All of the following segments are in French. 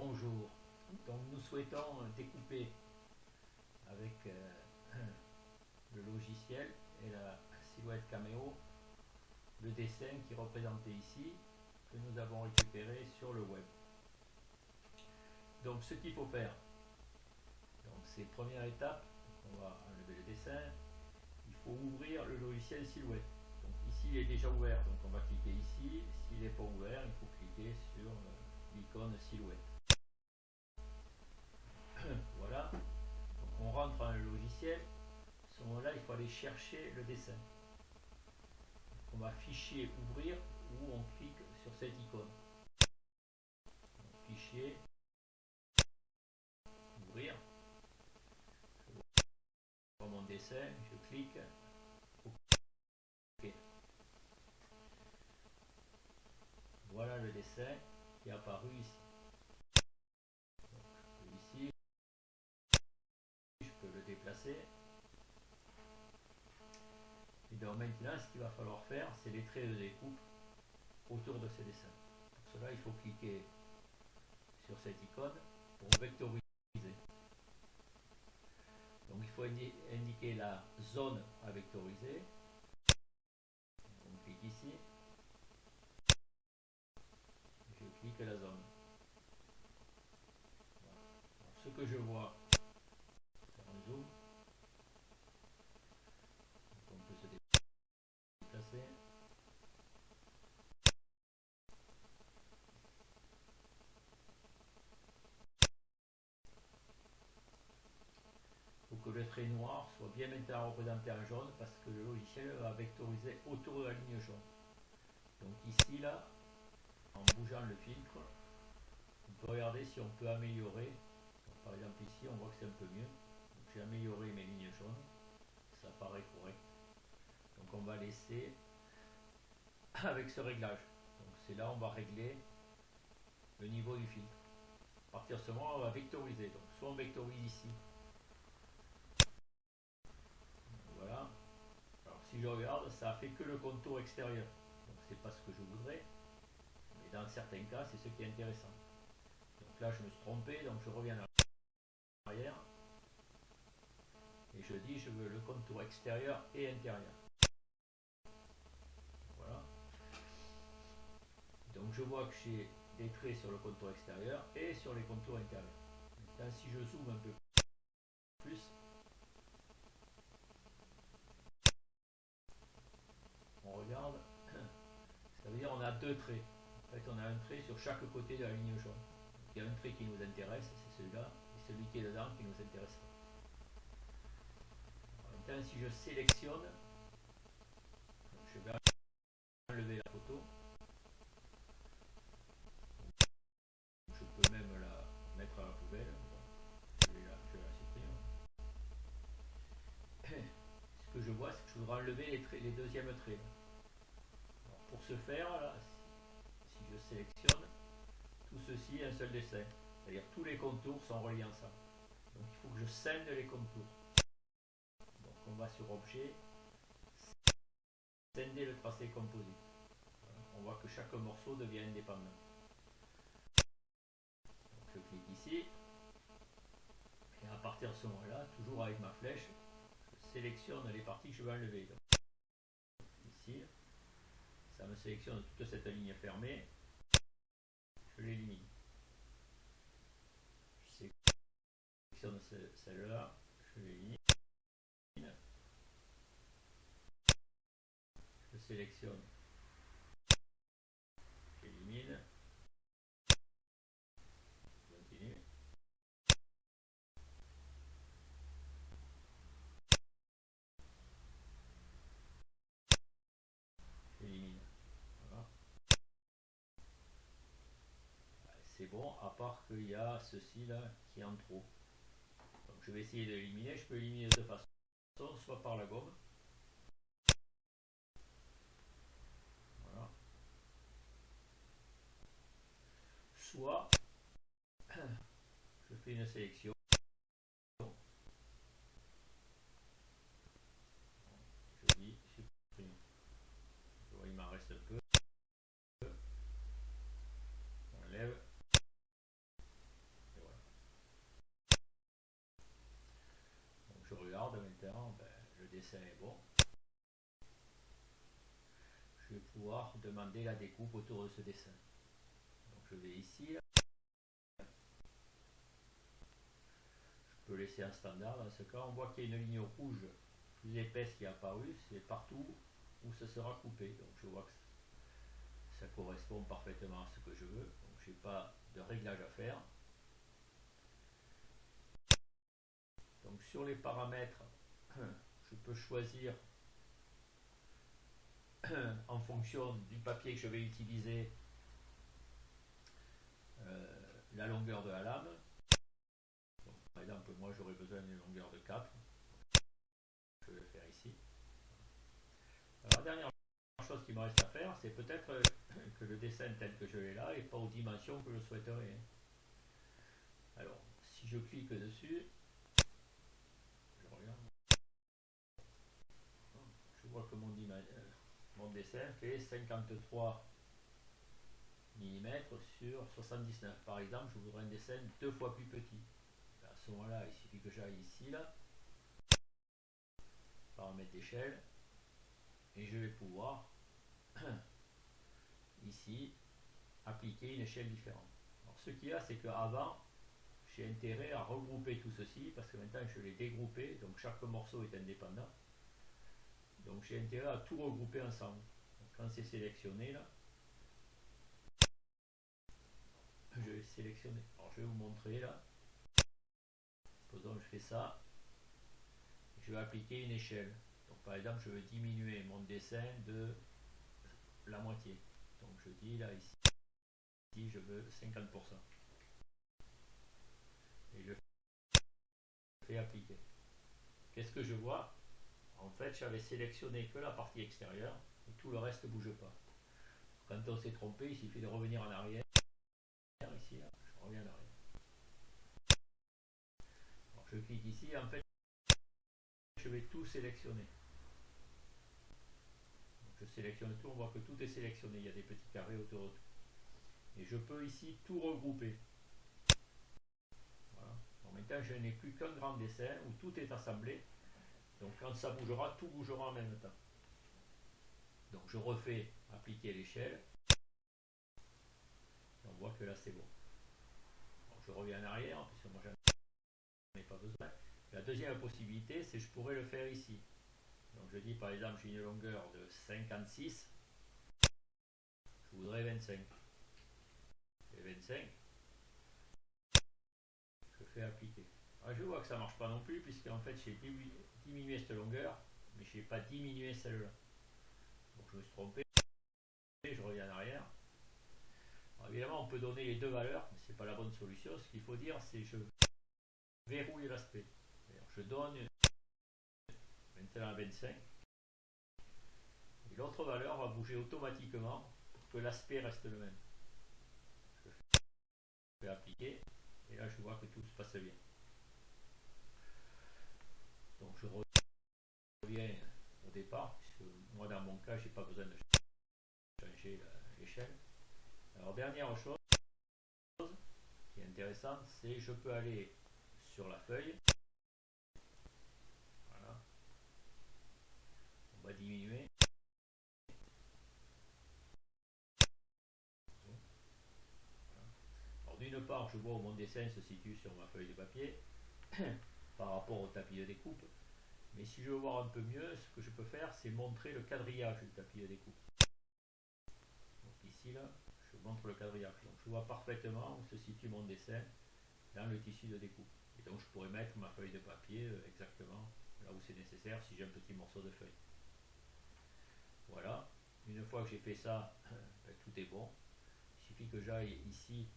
Bonjour. Donc nous souhaitons découper avec le logiciel et la silhouette caméo le dessin qui est représenté ici, que nous avons récupéré sur le web. Donc ce qu'il faut faire, donc c'est première étape, on va enlever le dessin, il faut ouvrir le logiciel silhouette. Donc ici il est déjà ouvert, donc on va cliquer ici, s'il n'est pas ouvert, il faut cliquer sur l'icône silhouette. Voilà, donc on rentre dans le logiciel, à ce moment-là il faut aller chercher le dessin. Donc on va fichier ouvrir ou on clique sur cette icône. Donc, fichier ouvrir, je vois mon dessin, je clique OK. Voilà le dessin qui est apparu ici. Donc, ici, je peux le déplacer. Et donc maintenant, ce qu'il va falloir faire, c'est les traits de découpe autour de ces dessins. Pour cela, il faut cliquer sur cette icône pour vectoriser. Donc il faut indiquer la zone à vectoriser. On clique ici. Je clique la zone. Voilà. Alors, ce que je vois, faire un zoom. Donc on peut se déplacer. Il faut que le trait noir soit bien maintenant représenté en jaune parce que le logiciel va vectoriser autour de la ligne jaune. Donc ici, là, en bougeant le filtre, on peut regarder si on peut améliorer. Donc, par exemple ici, on voit que c'est un peu mieux. J'ai amélioré mes lignes jaunes, ça paraît correct. Donc on va laisser avec ce réglage. Donc c'est là on va régler le niveau du filtre. À partir de ce moment, on va vectoriser. Donc soit on vectorise ici. Voilà. Alors si je regarde, ça a fait que le contour extérieur. Donc c'est pas ce que je voudrais. Mais dans certains cas, c'est ce qui est intéressant. Donc là, je me suis trompé, donc je reviens en arrière. Et je dis, je veux le contour extérieur et intérieur. Voilà. Donc je vois que j'ai des traits sur le contour extérieur et sur les contours intérieurs. Maintenant, si je zoome un peu plus, on regarde, ça veut dire on a deux traits. En fait, on a un trait sur chaque côté de la ligne jaune. Donc, il y a un trait qui nous intéresse, c'est celui-là, et celui qui est dedans qui nous intéresse. Maintenant, si je sélectionne, je vais enlever la photo. Je peux même la mettre à la poubelle. Bon, je vais la supprimer. Ce que je vois, c'est que je voudrais enlever les deuxièmes traits. Alors, pour ce faire, là, si je sélectionne, tout ceci est un seul dessin. C'est-à-dire tous les contours sont reliés ensemble. Donc il faut que je scinde les contours. Donc on va sur Objet, scinder le tracé composite. Voilà. On voit que chaque morceau devient indépendant. Donc je clique ici. Et à partir de ce moment-là, toujours avec ma flèche, je sélectionne les parties que je veux enlever. Donc, ici, ça me sélectionne toute cette ligne fermée. Je l'élimine. Je sélectionne celle-là, je l'élimine. Je sélectionne, j'élimine. Continue. J'élimine. Voilà. C'est bon, à part qu'il y a ceci là qui est en trop. Donc je vais essayer de l'éliminer. Je peux l'éliminer de deux façons, soit par la gomme. Voilà. Soit je fais une sélection. Je dis supprime. Je vois, il m'en reste un peu. On enlève. dessin est bon, je vais pouvoir demander la découpe autour de ce dessin. Donc je vais ici, là. Je peux laisser un standard. Dans ce cas, on voit qu'il y a une ligne rouge plus épaisse qui est apparue, c'est partout où ça sera coupé. Donc je vois que ça correspond parfaitement à ce que je veux. Donc je n'ai pas de réglage à faire. Donc sur les paramètres, je peux choisir en fonction du papier que je vais utiliser la longueur de la lame. Donc, par exemple, moi j'aurais besoin d'une longueur de 4. Je vais le faire ici. Alors, la dernière chose qu'il me reste à faire, c'est peut-être que le dessin tel que je l'ai là n'est pas aux dimensions que je souhaiterais. Alors, si je clique dessus, je regarde. Je vois que mon dessin fait 53 mm sur 79. Par exemple, je voudrais un dessin 2 fois plus petit. À ce moment-là, il suffit que j'aille ici, là, paramètres d'échelle, et je vais pouvoir ici appliquer une échelle différente. Alors, ce qu'il y a, c'est qu'avant, j'ai intérêt à regrouper tout ceci, parce que maintenant je l'ai dégroupé, donc chaque morceau est indépendant. Donc j'ai intérêt à tout regrouper ensemble. Donc, quand c'est sélectionné, là, je vais sélectionner. Alors je vais vous montrer là. Supposons que je fais ça. Je vais appliquer une échelle. Donc par exemple, je veux diminuer mon dessin de la moitié. Donc je dis là, ici je veux 50%. Et je fais appliquer. Qu'est-ce que je vois? En fait, j'avais sélectionné que la partie extérieure et tout le reste ne bouge pas. Quand on s'est trompé, il suffit de revenir en arrière. Ici, là, je reviens en arrière. Alors, je clique ici, en fait, je vais tout sélectionner. Donc, je sélectionne tout, on voit que tout est sélectionné. Il y a des petits carrés autour de tout. Et je peux ici tout regrouper. Voilà. Donc, maintenant, je n'ai plus qu'un grand dessin où tout est assemblé. Donc, quand ça bougera, tout bougera en même temps. Donc, je refais appliquer l'échelle. On voit que là, c'est bon. Donc, je reviens en arrière, puisque moi, j'en ai pas besoin. La deuxième possibilité, c'est que je pourrais le faire ici. Donc je dis par exemple, j'ai une longueur de 56, je voudrais 25. Et 25, je fais appliquer. Alors je vois que ça ne marche pas non plus, puisque en fait j'ai diminué cette longueur, mais je n'ai pas diminué celle-là. Donc je me suis trompé, je reviens en arrière. Alors évidemment, on peut donner les deux valeurs, mais ce n'est pas la bonne solution. Ce qu'il faut dire, c'est que je verrouille l'aspect. Je donne maintenant 25. Et l'autre valeur va bouger automatiquement pour que l'aspect reste le même. Je fais appliquer et là je vois que tout se passe bien. Donc je reviens au départ, puisque moi dans mon cas j'ai pas besoin de changer l'échelle. Alors dernière chose qui est intéressante, c'est que je peux aller sur la feuille. Voilà. On va diminuer. D'une part, je vois où mon dessin se situe sur ma feuille de papier par rapport au tapis de découpe. Mais si je veux voir un peu mieux, ce que je peux faire, c'est montrer le quadrillage du tapis de découpe. Donc ici, là, je montre le quadrillage. Donc je vois parfaitement où se situe mon dessin dans le tissu de découpe. Et donc je pourrais mettre ma feuille de papier exactement là où c'est nécessaire si j'ai un petit morceau de feuille. Voilà. Une fois que j'ai fait ça, ben, tout est bon. Il suffit que j'aille ici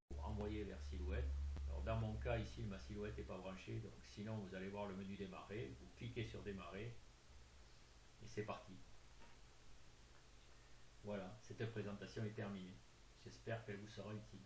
pour envoyer vers silhouette. Alors dans mon cas ici ma silhouette n'est pas branchée, donc sinon vous allez voir le menu démarrer, vous cliquez sur démarrer et c'est parti. Voilà, cette présentation est terminée. J'espère qu'elle vous sera utile.